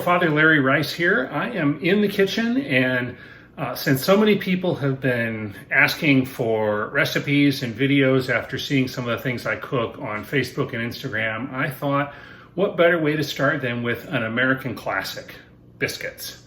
Father Larry Rice here. I am in the kitchen, and since so many people have been asking for recipes and videos after seeing some of the things I cook on Facebook and Instagram, I thought, what better way to start than with an American classic, biscuits.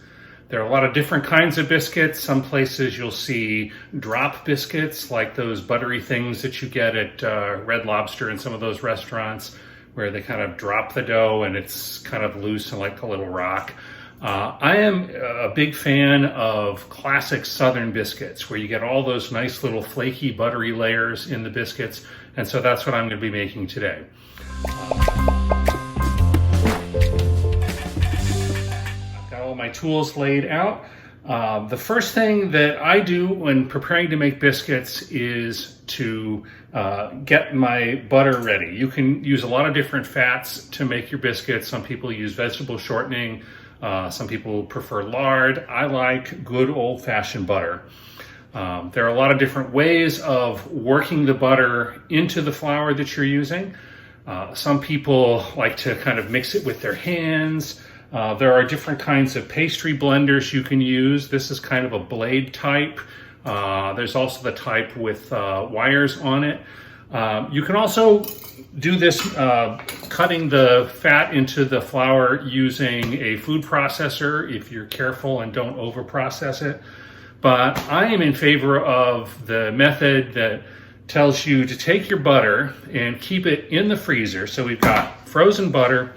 There are a lot of different kinds of biscuits. Some places you'll see drop biscuits, like those buttery things that you get at Red Lobster and some of those restaurants, where they kind of drop the dough and it's kind of loose and like a little rock. I am a big fan of classic Southern biscuits, where you get all those nice little flaky, buttery layers in the biscuits, and so that's what I'm going to be making today. I've got all my tools laid out. The first thing that I do when preparing to make biscuits is to get my butter ready. You can use a lot of different fats to make your biscuits. Some people use vegetable shortening. Some people prefer lard. I like good old-fashioned butter. There are a lot of different ways of working the butter into the flour that you're using. Some people like to kind of mix it with their hands. There are different kinds of pastry blenders you can use. This is kind of a blade type. There's also the type with wires on it. You can also do this cutting the fat into the flour using a food processor if you're careful and don't over process it. But I am in favor of the method that tells you to take your butter and keep it in the freezer. So we've got frozen butter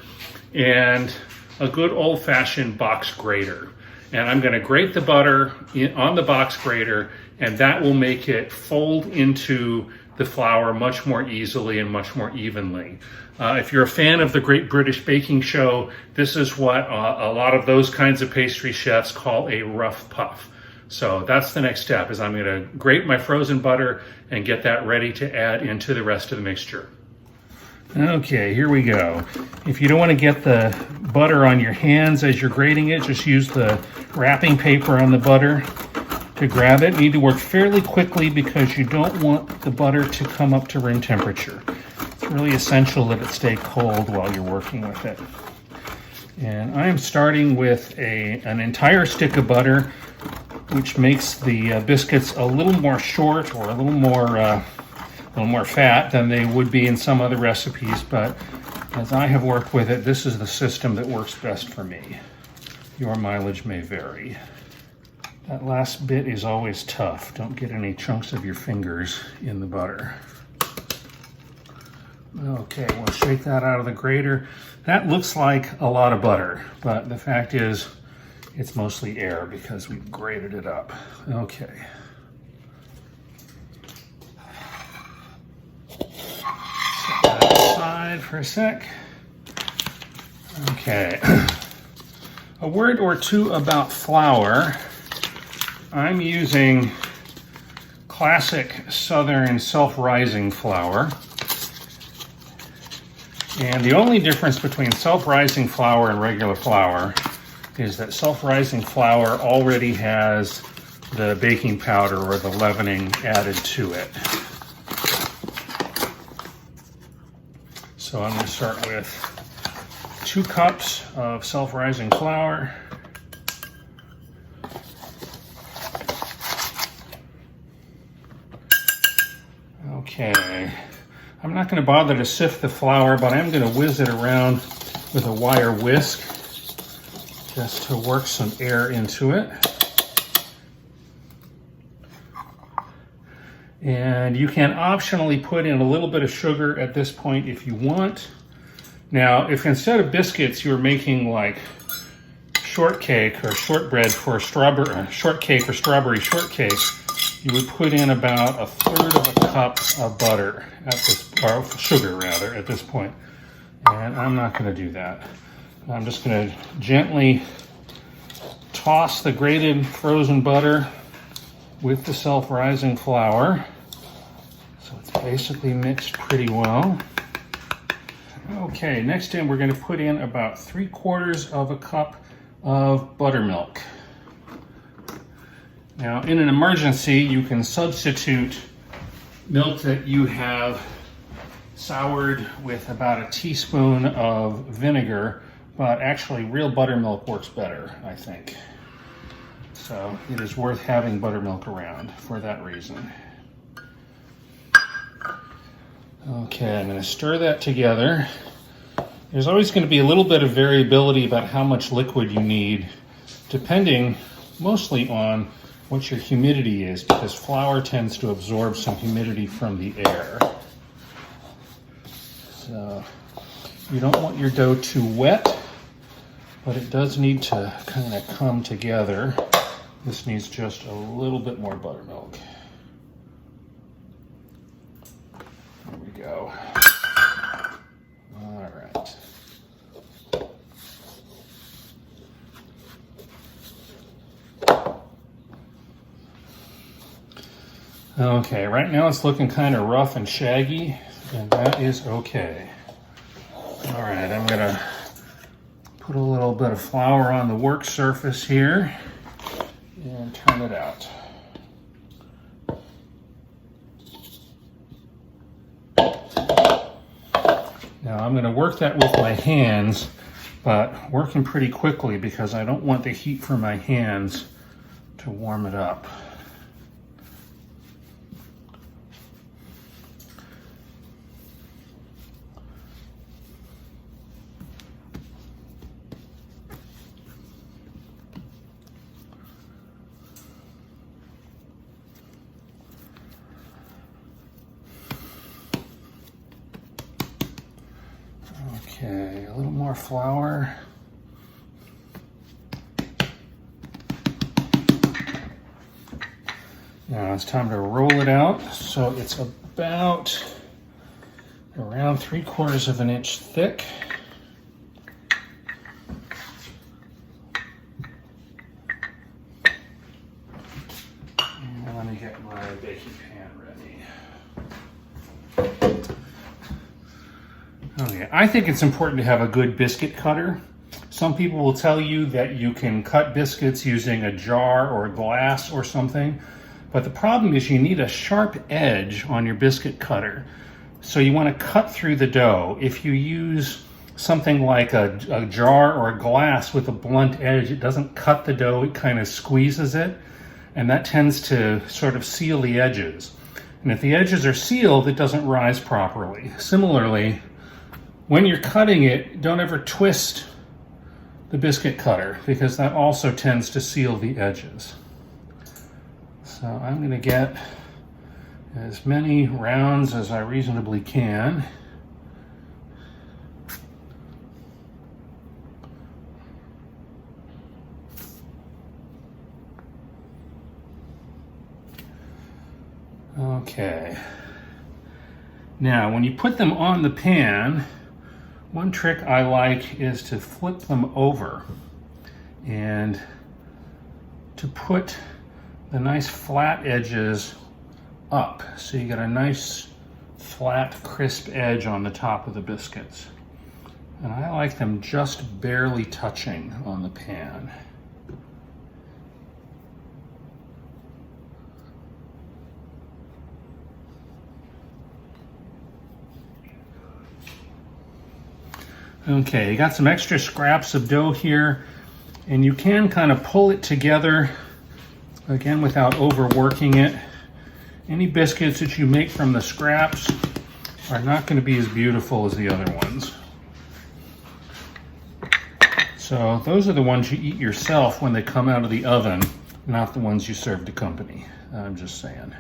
and a good old-fashioned box grater. And I'm going to grate the butter on the box grater, and that will make it fold into the flour much more easily and much more evenly. If you're a fan of the Great British Baking Show, this is what a lot of those kinds of pastry chefs call a rough puff. So that's the next step, is I'm going to grate my frozen butter and get that ready to add into the rest of the mixture. Okay, here we go. If you don't want to get the butter on your hands as you're grating it, just use the wrapping paper on the butter to grab it. You need to work fairly quickly because you don't want the butter to come up to room temperature. It's really essential that it stay cold while you're working with it. And I am starting with an entire stick of butter, which makes the biscuits a little more short, or a little more fat than they would be in some other recipes, but as I have worked with it, this is the system that works best for me. Your mileage may vary. That last bit is always tough. Don't get any chunks of your fingers in the butter. Okay, we'll shake that out of the grater. That looks like a lot of butter, but the fact is it's mostly air because we've grated it up. Okay. Set that aside for a sec. Okay. A word or two about flour. I'm using classic Southern self-rising flour. And the only difference between self-rising flour and regular flour is that self-rising flour already has the baking powder or the leavening added to it. So I'm going to start with 2 cups of self-rising flour. Okay, I'm not going to bother to sift the flour, but I'm going to whiz it around with a wire whisk just to work some air into it. And you can optionally put in a little bit of sugar at this point if you want. Now, if instead of biscuits you're making like shortcake or shortbread for shortcake or strawberry shortcake, you would put in about 1/3 of a cup of butter at this, or sugar rather, at this point. And I'm not going to do that. I'm just going to gently toss the grated frozen butter with the self-rising flour. So it's basically mixed pretty well. Okay, next in we're going to put in about 3/4 of a cup of buttermilk. Now, in an emergency, you can substitute milk that you have soured with about a teaspoon of vinegar but actually real buttermilk works better, I think. So it is worth having buttermilk around for that reason. Okay, I'm going to stir that together. There's always going to be a little bit of variability about how much liquid you need, depending mostly on what your humidity is, because flour tends to absorb some humidity from the air. So you don't want your dough too wet, but it does need to kind of come together. This needs just a little bit more buttermilk. There we go. All right. Okay, right now it's looking kind of rough and shaggy, and that is okay. All right, I'm gonna put a little bit of flour on the work surface here and turn it out. Now I'm going to work that with my hands, but working pretty quickly because I don't want the heat from my hands to warm it up. Okay, a little more flour. Now it's time to roll it out. So it's about around 3/4 of an inch thick. And let me get my baking pan ready. Okay, I think it's important to have a good biscuit cutter. Some people will tell you that you can cut biscuits using a jar or a glass or something, but the problem is you need a sharp edge on your biscuit cutter. So you want to cut through the dough. If you use something like a jar or a glass with a blunt edge, it doesn't cut the dough, it kind of squeezes it, and that tends to sort of seal the edges. And if the edges are sealed, it doesn't rise properly. Similarly, when you're cutting it, don't ever twist the biscuit cutter because that also tends to seal the edges. So I'm going to get as many rounds as I reasonably can. Okay. Now, when you put them on the pan, one trick I like is to flip them over and to put the nice flat edges up. So you get a nice flat, crisp edge on the top of the biscuits. And I like them just barely touching on the pan. Okay, you got some extra scraps of dough here, and you can kind of pull it together, again, without overworking it. Any biscuits that you make from the scraps are not going to be as beautiful as the other ones. So those are the ones you eat yourself when they come out of the oven, not the ones you serve to company. I'm just saying.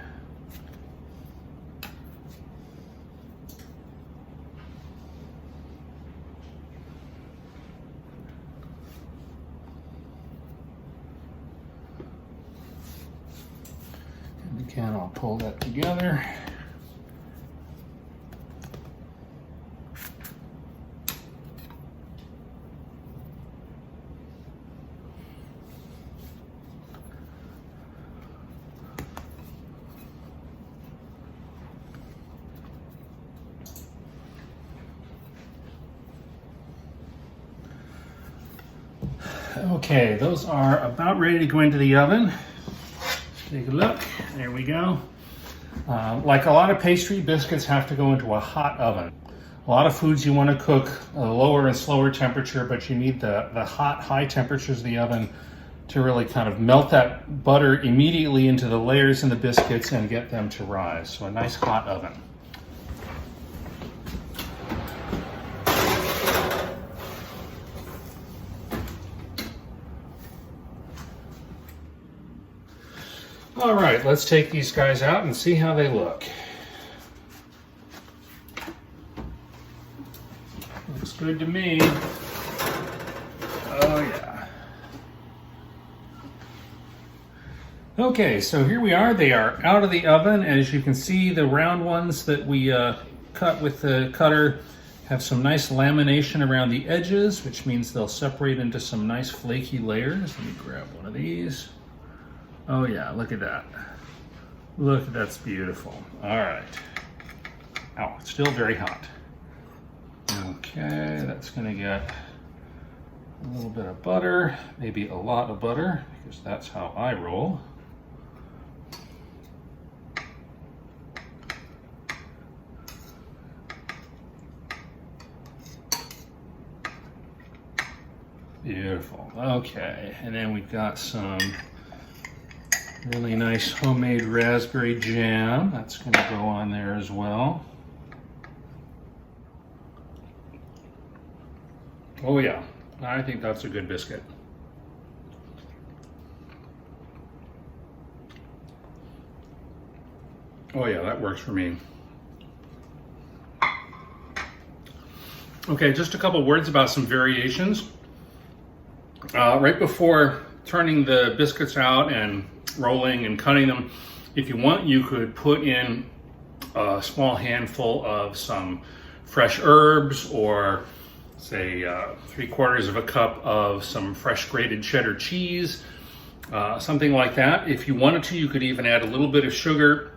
Again, I'll pull that together. Okay, those are about ready to go into the oven. Take a look, there we go. Like a lot of pastry, biscuits have to go into a hot oven. A lot of foods you want to cook a lower and slower temperature, but you need the hot, high temperatures of the oven to really kind of melt that butter immediately into the layers in the biscuits and get them to rise. So a nice hot oven. All right, let's take these guys out and see how they look. Looks good to me. Oh yeah. Okay, so here we are. They are out of the oven. As you can see, the round ones that we cut with the cutter have some nice lamination around the edges, which means they'll separate into some nice flaky layers. Let me grab one of these. Oh yeah, look at that. Look, that's beautiful. All right. Oh, it's still very hot. Okay, that's gonna get a little bit of butter, maybe a lot of butter, because that's how I roll. Beautiful. Okay, and then we've got some really nice homemade raspberry jam. That's going to go on there as well. Oh yeah, I think that's a good biscuit. Oh yeah, that works for me. Okay, just a couple words about some variations. Right before turning the biscuits out and rolling and cutting them, if you want, you could put in a small handful of some fresh herbs, or say 3/4 of a cup of some fresh grated cheddar cheese, something like that. If you wanted to, you could even add a little bit of sugar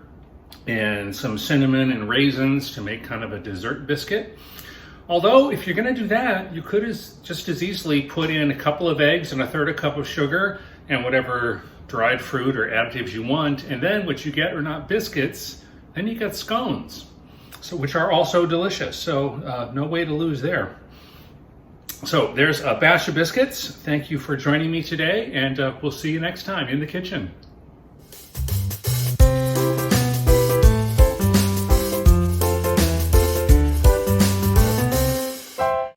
and some cinnamon and raisins to make kind of a dessert biscuit. Although, if you're going to do that, you could just as easily put in a couple of eggs and 1/3 cup of sugar and whatever dried fruit or additives you want, and then what you get are not biscuits, then you get scones, so which are also delicious. So no way to lose there. So there's a batch of biscuits. Thank you for joining me today, and we'll see you next time in the kitchen.